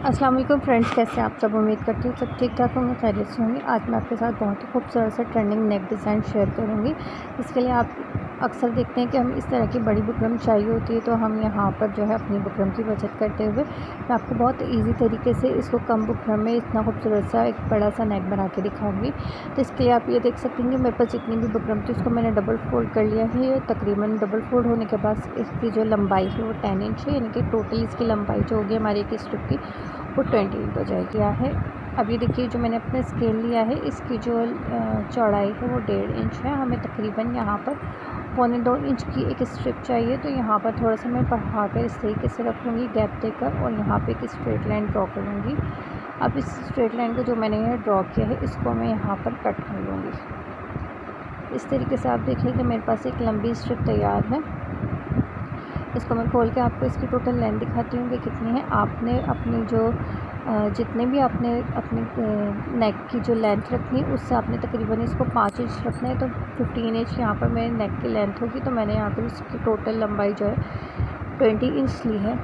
अस्सलाम वालेकुम फ्रेंड्स, कैसे आप सब। उम्मीद करती हूँ सब ठीक ठाक होंगे, खैरियत से होंगे। आज मैं आपके साथ बहुत ही खूबसूरत सा ट्रेंडिंग नेक डिज़ाइन शेयर करूँगी। इसके लिए आप अक्सर देखते हैं कि हम इस तरह की बड़ी बुकरम चाहिए होती है, तो हम यहाँ पर जो है अपनी बुकरम की बचत करते हुए मैं आपको बहुत ईजी तरीके से इसको कम बुकरम में इतना खूबसूरत सा एक बड़ा सा नेक बना के दिखाऊँगी। तो इसके लिए आप ये देख सकते हैं कि मेरे पास जितनी भी बुकरम थी उसको मैंने डबल फोल्ड कर लिया है। तकरीबन डबल फोल्ड होने के बाद इसकी जो लंबाई है वो 10 इंच है, यानी कि टोटल इसकी लंबाई जो होगी हमारी एक स्ट्रिप की वो 20 हो जाएगी है। अब ये देखिए जो मैंने अपना स्केल लिया है, इसकी जो चौड़ाई है वो 1.5 इंच है। हमें तकरीबन यहाँ पर 1.25 इंच की एक स्ट्रिप चाहिए, तो यहाँ पर थोड़ा सा मैं बढ़ाकर इस तरीके से रख लूँगी गैप देकर, और यहाँ पे एक स्ट्रेट लाइन ड्रॉ कर लूँगी। अब इस स्ट्रेट लाइन को जो मैंने यहाँ ड्रॉ किया है इसको मैं यहाँ पर कट कर लूँगी। इस तरीके से आप देखिए कि मेरे पास एक लंबी स्ट्रिप तैयार है। इसको मैं खोल के आपको इसकी टोटल लेंथ दिखाती हूँ कि कितनी है। आपने अपनी जो जितने भी आपने अपनी नेक की जो लेंथ रखनी है उससे आपने तकरीबन इसको 5 इंच रखना है, तो 15 इंच यहाँ पर मेरे नेक की लेंथ होगी। तो मैंने यहाँ पर इसकी टोटल लंबाई जो है 20 इंच ली है।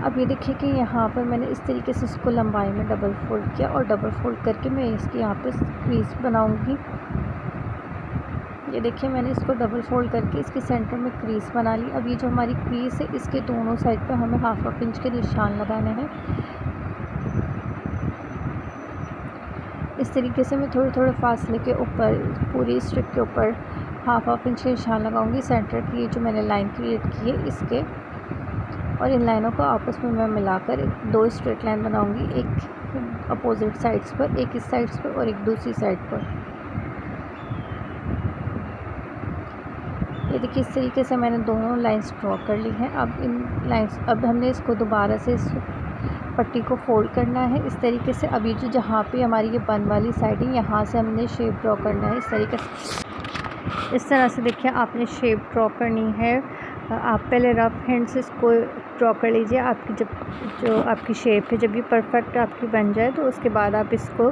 अब ये देखिए कि यहाँ पर मैंने इस तरीके से इसको लंबाई में डबल फोल्ड किया, और डबल फोल्ड करके मैं इसकी यहाँ पर क्रीज बनाऊँगी। ये देखिए मैंने इसको डबल फोल्ड करके इसके सेंटर में क्रीज बना ली। अब ये जो हमारी क्रीज है इसके दोनों साइड पे हमें हाफ इंच के निशान लगाने हैं। इस तरीके से मैं थोड़े थोड़े फासले के ऊपर पूरी स्ट्रिप के ऊपर हाफ इंच के निशान लगाऊंगी। सेंटर की जो मैंने लाइन क्रिएट की है इसके, और इन लाइनों को आपस में मैं मिलाकर दो स्ट्रेट लाइन बनाऊंगी, एक अपोजिट साइड्स पर, एक इस साइड्स पर और एक दूसरी साइड पर। ये देखिए इस तरीके से मैंने दोनों लाइंस ड्रॉ कर ली हैं। अब हमने इसको दोबारा से इस पट्टी को फोल्ड करना है इस तरीके से। अभी जो जहाँ पे हमारी ये बन वाली साइड है यहाँ से हमने शेप ड्रॉ करना है इस तरीके से। इस तरह से देखिए आपने शेप ड्रॉ करनी है। आप पहले रफ हैंड से इसको ड्रॉ कर लीजिए। आपकी जो आपकी शेप है जब ये परफेक्ट आपकी बन जाए तो उसके बाद आप इसको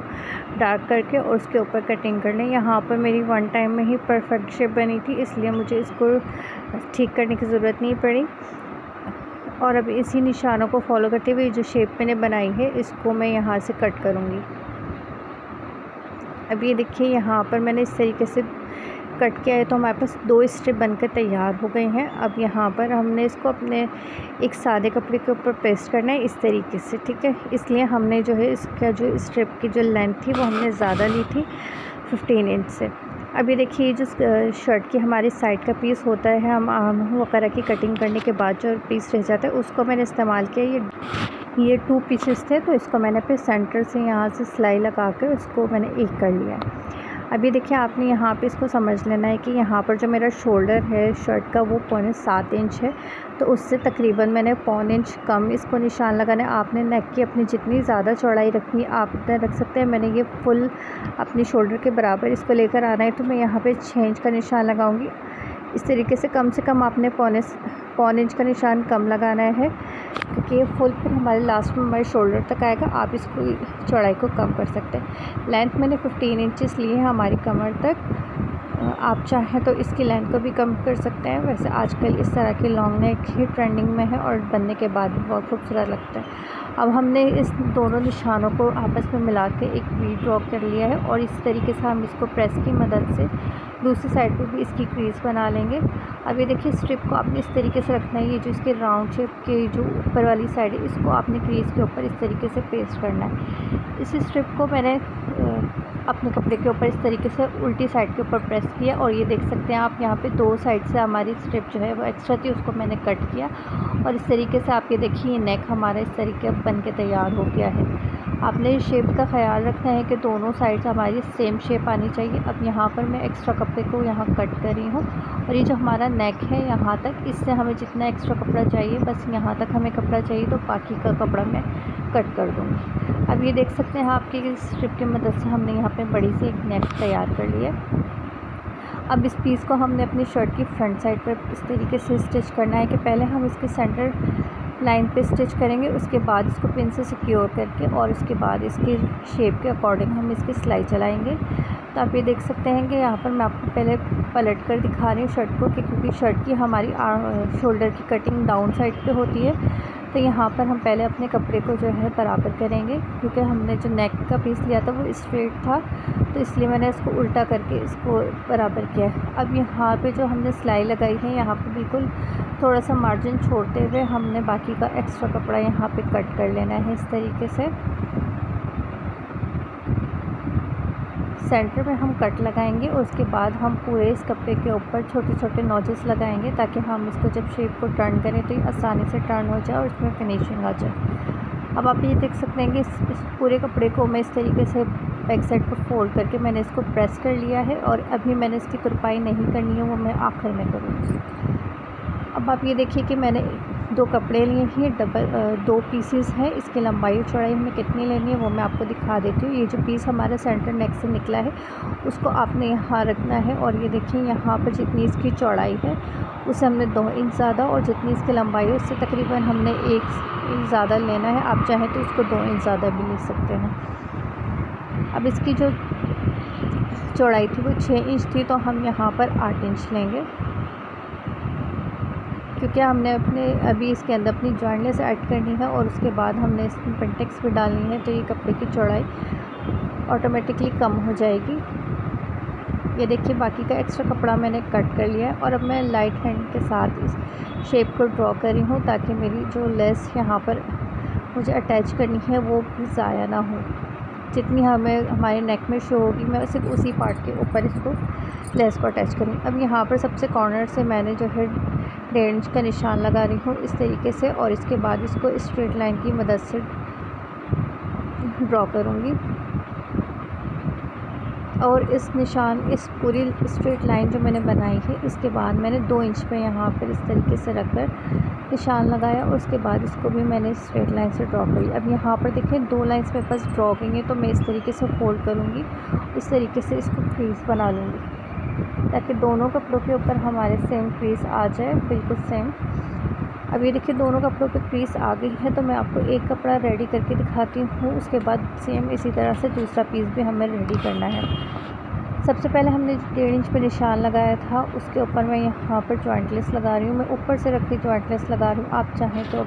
डार्क करके और उसके ऊपर कटिंग कर लें। यहाँ पर मेरी वन टाइम में ही परफेक्ट शेप बनी थी, इसलिए मुझे इसको ठीक करने की ज़रूरत नहीं पड़ी। और अब इसी निशानों को फॉलो करते हुए जो शेप मैंने बनाई है इसको मैं यहाँ से कट करूँगी। अब ये देखिए यहाँ पर मैंने इस तरीके से कट किया है, तो हमारे पास दो स्ट्रिप बनकर तैयार हो गए हैं। अब यहाँ पर हमने इसको अपने एक सादे कपड़े के ऊपर पेस्ट करना है इस तरीके से, ठीक है। इसलिए हमने जो है इसका जो स्ट्रिप की जो लेंथ थी वो हमने ज़्यादा ली थी 15 इंच से। अब ये देखिए जो शर्ट की हमारी साइड का पीस होता है, हम वगैरह की कटिंग करने के बाद जो पीस रह जाता है उसको मैंने इस्तेमाल किया। ये 2 पीसेस थे, तो इसको मैंने फिर सेंटर से यहाँ से सिलाई लगा कर इसको मैंने एक कर लिया है। अभी देखिए आपने यहाँ पे इसको समझ लेना है कि यहाँ पर जो मेरा शोल्डर है शर्ट का वो 7.25 इंच है, तो उससे तकरीबन मैंने 1.25 इंच कम इसको निशान लगाना है। आपने नेक की अपनी जितनी ज़्यादा चौड़ाई रखनी है आप इतना रख सकते हैं। मैंने ये फुल अपनी शोल्डर के बराबर इसको लेकर आना है, तो मैं यहाँ पे 6 इंच का निशान लगाऊँगी। इस तरीके से कम आपने 1.25 इंच का निशान कम लगाना है, क्योंकि ये फुल फिर हमारे लास्ट में हमारे शोल्डर तक आएगा। आप इसको चौड़ाई को कम कर सकते हैं। लेंथ मैंने 15 इंचेस लिए हैं हमारी कमर तक। आप चाहें तो इसकी लेंथ को भी कम कर सकते हैं। वैसे आजकल इस तरह के लॉन्ग नेक ही ट्रेंडिंग में है और बनने के बाद भी बहुत खूबसूरत लगता है। अब हमने इस दोनों निशानों को आपस में मिला के एक वी ड्रॉ कर लिया है, और इस तरीके से हम इसको प्रेस की मदद से दूसरी साइड पर भी इसकी क्रीज बना लेंगे। अब ये देखिए स्ट्रिप को आपने इस तरीके से रखना है। ये जो इसके राउंड शेप के जो ऊपर वाली साइड है इसको आपने क्रीज के ऊपर इस तरीके से पेस्ट करना है। इस स्ट्रिप को मैंने अपने कपड़े के ऊपर इस तरीके से उल्टी साइड के ऊपर प्रेस किया, और ये देख सकते हैं आप यहाँ पे 2 साइड से हमारी स्ट्रिप जो है वो एक्स्ट्रा थी उसको मैंने कट किया, और इस तरीके से आप ये देखिए ये नेक हमारा इस तरीके बन के तैयार हो गया है। आपने इस शेप का ख्याल रखना है कि दोनों साइड्स हमारी सेम शेप आनी चाहिए। अब यहाँ पर मैं एक्स्ट्रा कपड़े को यहाँ कट कर रही हूँ, और ये जो हमारा नेक है यहाँ तक, इससे हमें जितना एक्स्ट्रा कपड़ा चाहिए बस यहाँ तक हमें कपड़ा चाहिए, तो बाकी का कपड़ा मैं कट कर दूँगी। अब ये देख सकते हैं आपकी स्ट्रिप की मदद से हमने यहाँ पे बड़ी सी एक नेक तैयार कर ली है। अब इस पीस को हमने अपनी शर्ट की फ्रंट साइड पर इस तरीके से स्टिच करना है कि पहले हम इसके सेंटर लाइन पे स्टिच करेंगे, उसके बाद इसको पिन से सिक्योर करके और उसके बाद इसकी शेप के अकॉर्डिंग हम इसकी सिलाई चलाएंगे। तो आप ये देख सकते हैं कि यहाँ पर मैं आपको पहले पलट कर दिखा रही हूँ शर्ट को, क्योंकि शर्ट की हमारी शोल्डर की कटिंग डाउन साइड पे होती है, तो यहाँ पर हम पहले अपने कपड़े को जो है बराबर करेंगे, क्योंकि हमने जो नेक का पीस लिया था वो स्ट्रेट था, तो इसलिए मैंने इसको उल्टा करके इसको बराबर किया है। अब यहाँ पे जो हमने सिलाई लगाई है, यहाँ पे बिल्कुल थोड़ा सा मार्जिन छोड़ते हुए हमने बाकी का एक्स्ट्रा कपड़ा यहाँ पे कट कर लेना है इस तरीके से। सेंटर में हम कट लगाएंगे और उसके बाद हम पूरे इस कपड़े के ऊपर छोटे छोटे नॉचेस लगाएंगे, ताकि हम इसको जब शेप को टर्न करें तो ये आसानी से टर्न हो जाए और इसमें फिनिशिंग आ जाए। अब आप ये देख सकते हैं कि इस पूरे कपड़े को मैं इस तरीके से बैक साइड पर फोल्ड करके मैंने इसको प्रेस कर लिया है, और अभी मैंने इसकी तुरपाई नहीं करनी है, वो मैं आखिर में करूँगी। अब आप ये देखिए कि मैंने 2 कपड़े लिए हैं, डबल 2 पीसेस हैं। इसकी लंबाई और चौड़ाई हमें कितनी लेनी है वो मैं आपको दिखा देती हूँ। ये जो पीस हमारा सेंटर नेक से निकला है उसको आपने यहाँ रखना है, और ये देखिए यहाँ पर जितनी इसकी चौड़ाई है उसे हमने 2 इंच ज़्यादा, और जितनी इसकी लंबाई है उससे तकरीबन हमने 1 इंच ज़्यादा लेना है। आप चाहें तो इसको 2 इंच ज़्यादा भी ले सकते हैं। अब इसकी जो चौड़ाई थी वो 6 इंच थी, तो हम यहाँ पर 8 इंच लेंगे, क्योंकि हमने अभी इसके अंदर अपनी जॉइंट लेस ऐड करनी है और उसके बाद हमने इसमें पेंटेक्स भी डालनी है, तो ये कपड़े की चौड़ाई ऑटोमेटिकली कम हो जाएगी। ये देखिए बाकी का एक्स्ट्रा कपड़ा मैंने कट कर लिया है, और अब मैं लाइट हैंड के साथ इस शेप को ड्रॉ कर रही हूँ, ताकि मेरी जो लेस यहाँ पर मुझे अटैच करनी है वो भी ज़ाया ना हो। जितनी हमें हमारे नेक में शो होगी मैं सिर्फ उसी पार्ट के ऊपर इसको लेस को अटैच करूँगी। अब यहाँ पर सबसे कॉर्नर से मैंने जो है 1.5 इंच का निशान लगा रही हूँ इस तरीके से, और इसके बाद इसको स्ट्रेट लाइन की मदद से ड्रॉ करूँगी। और इस पूरी स्ट्रेट लाइन जो मैंने बनाई है, इसके बाद मैंने 2 इंच पे यहाँ पर इस तरीके से रखकर निशान लगाया, और उसके बाद इसको भी मैंने स्ट्रेट लाइन से ड्रॉ करी। अब यहाँ पर देखिए 2 लाइंस मेरे पास ड्रॉ गई हैं, तो मैं इस तरीके से फोल्ड करूँगी, इस तरीके से इसको क्रीज बना लूँगी, ताकि दोनों कपड़ों के ऊपर हमारे सेम क्रीज आ जाए, बिल्कुल सेम। अब ये देखिए दोनों कपड़ों पे क्रीज आ गई है, तो मैं आपको एक कपड़ा रेडी करके दिखाती हूँ। उसके बाद सेम इसी तरह से दूसरा पीस भी हमें रेडी करना है। सबसे पहले हमने 1.5 इंच पे निशान लगाया था, उसके ऊपर मैं यहाँ पर जॉइंट लेस लगा रही हूँ। मैं ऊपर से रख के जॉइंट लेस लगा रही हूँ, आप चाहें तो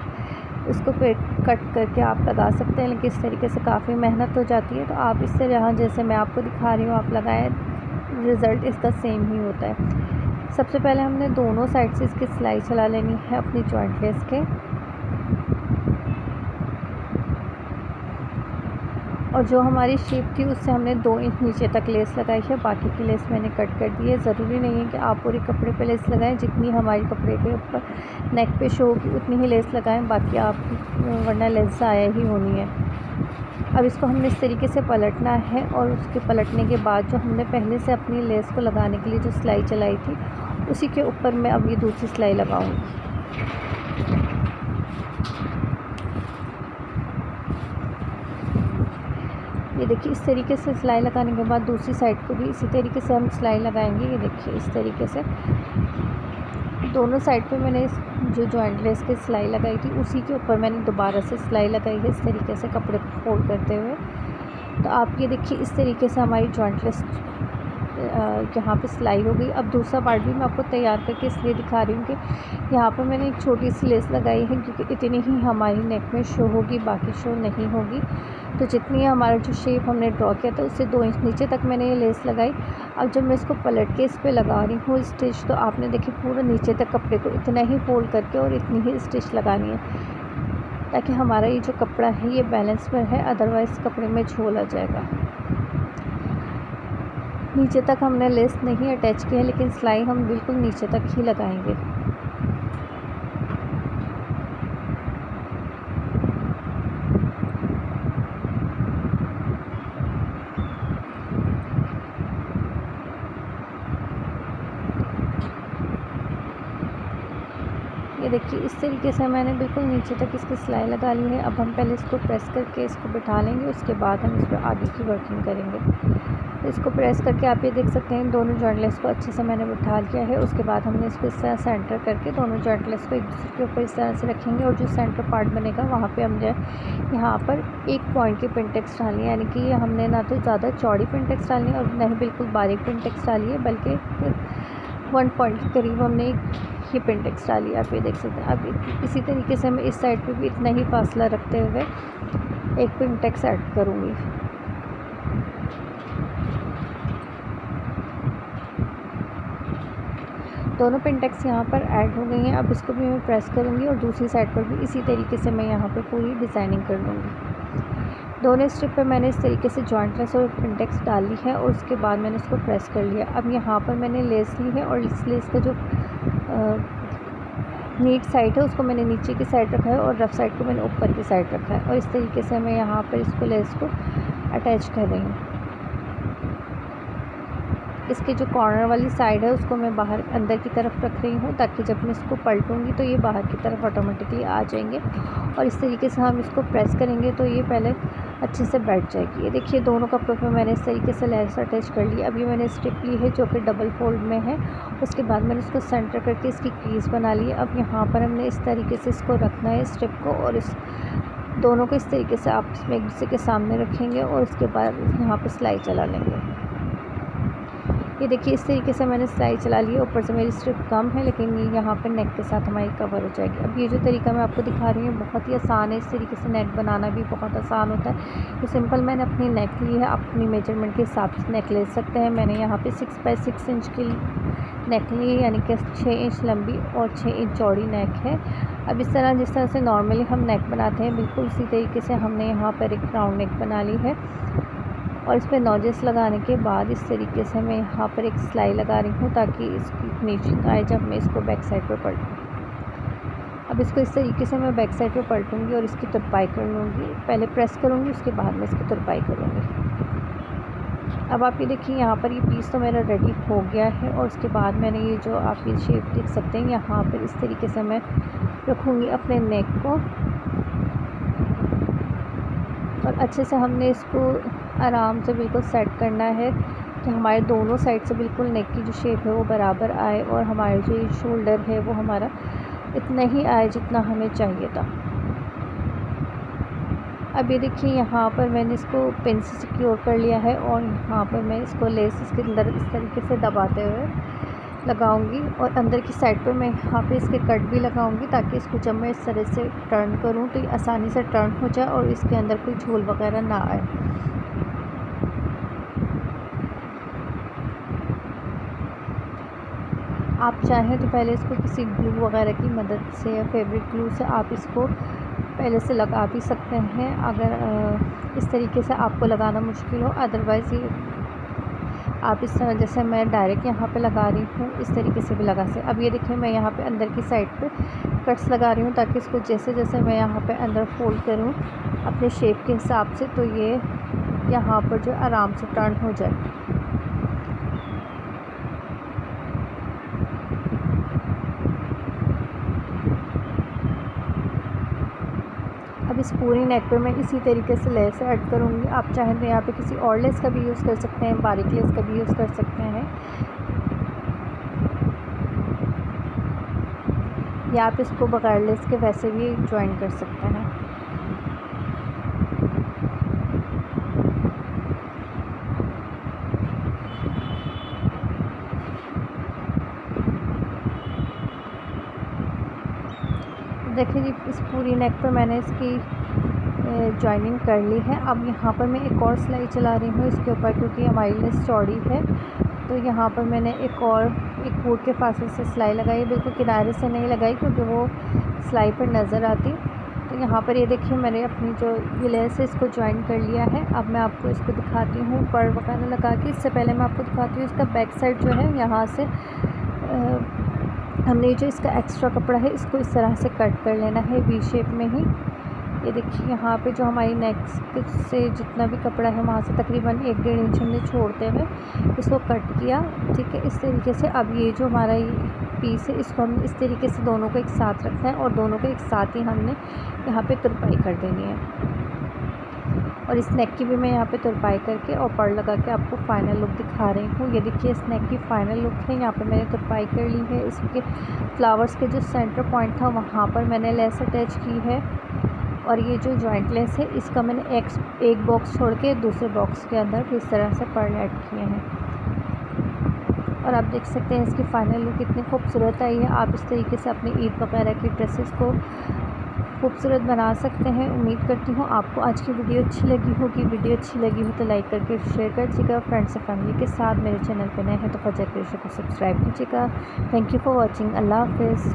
इसको कट करके आप लगा सकते हैं, लेकिन इस तरीके से काफ़ी मेहनत हो जाती है, तो आप इससे यहाँ जैसे मैं आपको दिखा रही हूँ आप लगाएं, रिज़ल्ट इसका सेम ही होता है। सबसे पहले हमने दोनों साइड से इसकी सिलाई चला लेनी है अपनी जॉइंट लेस के, और जो हमारी शेप थी उससे हमने 2 इंच नीचे तक लेस लगाई है, बाकी की लेस मैंने कट कर दी है। ज़रूरी नहीं है कि आप पूरे कपड़े पे लेस लगाएं, जितनी हमारी कपड़े के ऊपर नेक पे शो होगी उतनी ही लेस लगाएं, बाकी आप वरना लेस ज़ाया ही होनी है। अब इसको हमने इस तरीके से पलटना है, और उसके पलटने के बाद जो हमने पहले से अपनी लेस को लगाने के लिए जो सिलाई चलाई थी उसी के ऊपर मैं अब ये दूसरी सिलाई लगाऊंगी। ये देखिए इस तरीके से सिलाई लगाने के बाद दूसरी साइड को भी इसी तरीके से हम सिलाई लगाएंगे। ये देखिए इस तरीके से दोनों साइड पे मैंने जो जॉइंट लेस की सिलाई लगाई थी उसी के ऊपर मैंने दोबारा से सिलाई लगाई है, इस तरीके से कपड़े को फोल्ड करते हुए। तो आप ये देखिए इस तरीके से हमारी जॉइंट लेस यहाँ पे सिलाई हो गई। अब दूसरा पार्ट भी मैं आपको तैयार करके इसलिए दिखा रही हूँ कि यहाँ पर मैंने एक छोटी सी लेस लगाई है, क्योंकि इतनी ही हमारी नेक में शो होगी, बाकी शो नहीं होगी। तो जितनी हमारा जो शेप हमने ड्रॉ किया था उससे 2 इंच नीचे तक मैंने ये लेस लगाई। अब जब मैं इसको पलट के इस पर लगा रही हूँ स्टिच, तो आपने देखिए पूरा नीचे तक कपड़े को इतना ही फोल्ड करके और इतनी ही स्टिच लगानी है, ताकि हमारा ये जो कपड़ा है ये बैलेंस पर है, अदरवाइज़ कपड़े में झोल आ जाएगा। नीचे तक हमने लेस नहीं अटैच की है, लेकिन सिलाई हम बिल्कुल नीचे तक ही लगाएंगे। ये देखिए इस तरीके से मैंने बिल्कुल नीचे तक इसकी सिलाई लगा ली है। अब हम पहले इसको प्रेस करके इसको बिठा लेंगे, उसके बाद हम इस पर आगे की वर्किंग करेंगे। तो इसको प्रेस करके आप ये देख सकते हैं दोनों जॉइंट लेस को अच्छे से मैंने बिठा लिया है। उसके बाद हमने इसको इस तरह सेंटर करके दोनों जॉइंट लेस को एक दूसरे के ऊपर इस तरह से रखेंगे, और जो सेंटर पार्ट बनेगा वहाँ पर हमने यहाँ पर 1 पॉइंट की पिनटेक्स डालनी है, यानी कि हमने ना तो ज़्यादा चौड़ी पिनटेक्स डालनी है और ना ही बिल्कुल बारीक पिनटेक्स डाली है, बल्कि 1 पॉइंट के करीब हमने ये पिंटेक्स डाली, आप ये देख सकते हैं। अब इसी तरीके से मैं इस साइड पे भी इतना ही फासला रखते हुए एक पिंटेक्स ऐड करूँगी। दोनों पिंटेक्स यहाँ पर ऐड हो गई हैं। अब इसको भी मैं प्रेस करूँगी और दूसरी साइड पर भी इसी तरीके से मैं यहाँ पे पूरी डिज़ाइनिंग कर लूँगी। दोनों स्ट्रिप पे मैंने इस तरीके से जॉइंट लेस और पिंटेक्स डाली है और उसके बाद मैंने इसको प्रेस कर लिया। अब यहाँ पर मैंने लेस ली है और इस लेस का जो नीट साइड है उसको मैंने नीचे की साइड रखा है और रफ साइड को मैंने ऊपर की साइड रखा है और इस तरीके से मैं यहाँ पर इसको लेस को अटैच कर रही हूँ। इसके जो कॉर्नर वाली साइड है उसको मैं बाहर अंदर की तरफ रख रही हूँ ताकि जब मैं इसको पलटूँगी तो ये बाहर की तरफ ऑटोमेटिकली आ जाएंगे और इस तरीके से हम इसको प्रेस करेंगे तो ये पहले अच्छे से बैठ जाएगी। ये देखिए दोनों कपड़ों पे मैंने इस तरीके से लेस अटैच कर ली। अभी मैंने स्ट्रिप ली है जो कि डबल फोल्ड में है, उसके बाद मैंने इसको सेंटर करके इसकी क्रीज बना ली है। अब यहाँ पर हमने इस तरीके से इसको रखना है स्ट्रिप को और इस दोनों को इस तरीके से आपस में एक दूसरे के सामने रखेंगे और उसके बाद यहाँ पर सिलाई चला लेंगे। ये देखिए इस तरीके से मैंने सिलाई चला ली है। ऊपर से मेरी स्ट्रिप कम है लेकिन ये यहाँ पर नेक के साथ हमारी कवर हो जाएगी। अब ये जो तरीका मैं आपको दिखा रही हूँ बहुत ही आसान है। इस तरीके से नेक बनाना भी बहुत आसान होता है। तो सिंपल मैंने अपनी नेक ली है, अपनी मेजरमेंट के हिसाब से नेक ले सकते हैं। मैंने यहाँ पे 6 बाई 6 इंच की नेक ली है, यानी कि 6 इंच लंबी और 6 इंच चौड़ी नेक है। अब इस तरह जिस तरह से नॉर्मली हम नेक बनाते हैं बिल्कुल उसी तरीके से हमने यहाँ पर एक राउंड नेक बना ली है और इस पर नॉजेस लगाने के बाद इस तरीके से मैं यहाँ पर एक सिलाई लगा रही हूँ ताकि इसकी फिनिशिंग आए जब मैं इसको बैक साइड पर पलटूँ। अब इसको इस तरीके से मैं बैक साइड पर पलटूँगी और इसकी तुरपाई कर लूँगी। पहले प्रेस करूँगी उसके बाद मैं इसकी तुरपाई करूँगी। अब आप ये देखिए यहाँ पर ये पीस तो मेरा रेडी हो गया है और उसके बाद मैंने ये जो आप ये शेप देख सकते हैं यहाँ पर इस तरीके से मैं रखूँगी अपने नेक को और अच्छे से हमने इसको आराम से बिल्कुल सेट करना है कि हमारे दोनों साइड से बिल्कुल नेक की जो शेप है वो बराबर आए और हमारे जो शोल्डर है वो हमारा इतना ही आए जितना हमें चाहिए था। अब ये देखिए यहाँ पर मैंने इसको पिन से सिक्योर कर लिया है और यहाँ पर मैं इसको लेस इसके अंदर इस तरीके से दबाते हुए लगाऊंगी और अंदर की साइड पर मैं यहाँ पे इसके कट भी लगाऊंगी ताकि इसको जब मैं इस तरह से टर्न करूँ तो ये आसानी से टर्न हो जाए और इसके अंदर कोई झोल वगैरह ना आए। आप चाहें तो पहले इसको किसी ग्लू वगैरह की मदद से या फेब्रिक ग्लू से आप इसको पहले से लगा भी सकते हैं अगर इस तरीके से आपको लगाना मुश्किल हो। अदरवाइज़ ये आप इस तरह जैसे मैं डायरेक्ट यहाँ पे लगा रही हूँ इस तरीके से भी लगा सकते। अब ये देखिए मैं यहाँ पे अंदर की साइड पे कट्स लगा रही हूँ ताकि इसको जैसे जैसे मैं यहाँ पे अंदर फोल्ड करूँ अपने शेप के हिसाब से तो ये यहाँ पर जो आराम से टर्न हो जाए। अब इस पूरी नेक पे मैं इसी तरीके से लेस ऐड करूँगी। आप चाहें तो यहाँ पे किसी और लेस का भी यूज़ कर सकते हैं, बारीक लेस का भी यूज़ कर सकते हैं या आप इसको बगैर लेस के वैसे भी ज्वाइन कर सकते हैं। देखिए जी इस पूरी नेक पर मैंने इसकी जॉइनिंग कर ली है। अब यहाँ पर मैं एक और सिलाई चला रही हूँ इसके ऊपर क्योंकि हमारी लेस चौड़ी है तो यहाँ पर मैंने एक बूट के फासले से सिलाई लगाई। बिल्कुल किनारे से नहीं लगाई क्योंकि वो सिलाई पर नज़र आती। तो यहाँ पर ये देखिए मैंने अपनी जो ये लेस है इसको ज्वाइन कर लिया है। अब मैं आपको इसको दिखाती हूँ पर वगैरह लगा के। इससे पहले मैं आपको दिखाती हूँ इसका बैक साइड जो है यहाँ से हमने जो इसका एक्स्ट्रा कपड़ा है इसको इस तरह से कट कर लेना है वी शेप में ही। ये देखिए यहाँ पे जो हमारी नेक से जितना भी कपड़ा है वहाँ से तकरीबन 1-1.5 इंच हमने छोड़ते हुए इसको कट किया। ठीक है, इस तरीके से। अब ये जो हमारा ये पीस है इसको हम इस तरीके से दोनों को एक साथ रखना है और दोनों को एक साथ ही हमने यहाँ पे तुरपाई कर देनी है। और इस नेक की भी मैं यहाँ पे तुरपाई करके और पड़ लगा के आपको फ़ाइनल लुक दिखा रही हूँ। ये देखिए इस नेक की फ़ाइनल लुक है। यहाँ पे मैंने तुरपाई कर ली है। इसके फ्लावर्स के जो सेंटर पॉइंट था वहाँ पर मैंने लेस अटैच की है और ये जो जॉइंट लेस है इसका मैंने एक बॉक्स छोड़ के दूसरे बॉक्स के अंदर इस तरह से पर्ल ऐड किए हैं। और आप देख सकते हैं इसकी फ़ाइनल लुक कितनी खूबसूरत आई है। आप इस तरीके से अपनी ईद वगैरह की ड्रेसेस को खूबसूरत बना सकते हैं। उम्मीद करती हूँ आपको आज की वीडियो अच्छी लगी होगी। वीडियो अच्छी लगी हो तो लाइक करके शेयर कर दीजिएगा फ्रेंड्स और फैमिली के साथ। मेरे चैनल पर नए हैं तो फजर क्रिएशन को सब्सक्राइब कीजिएगा। Thank you for watching. अल्लाह हाफ़िज़।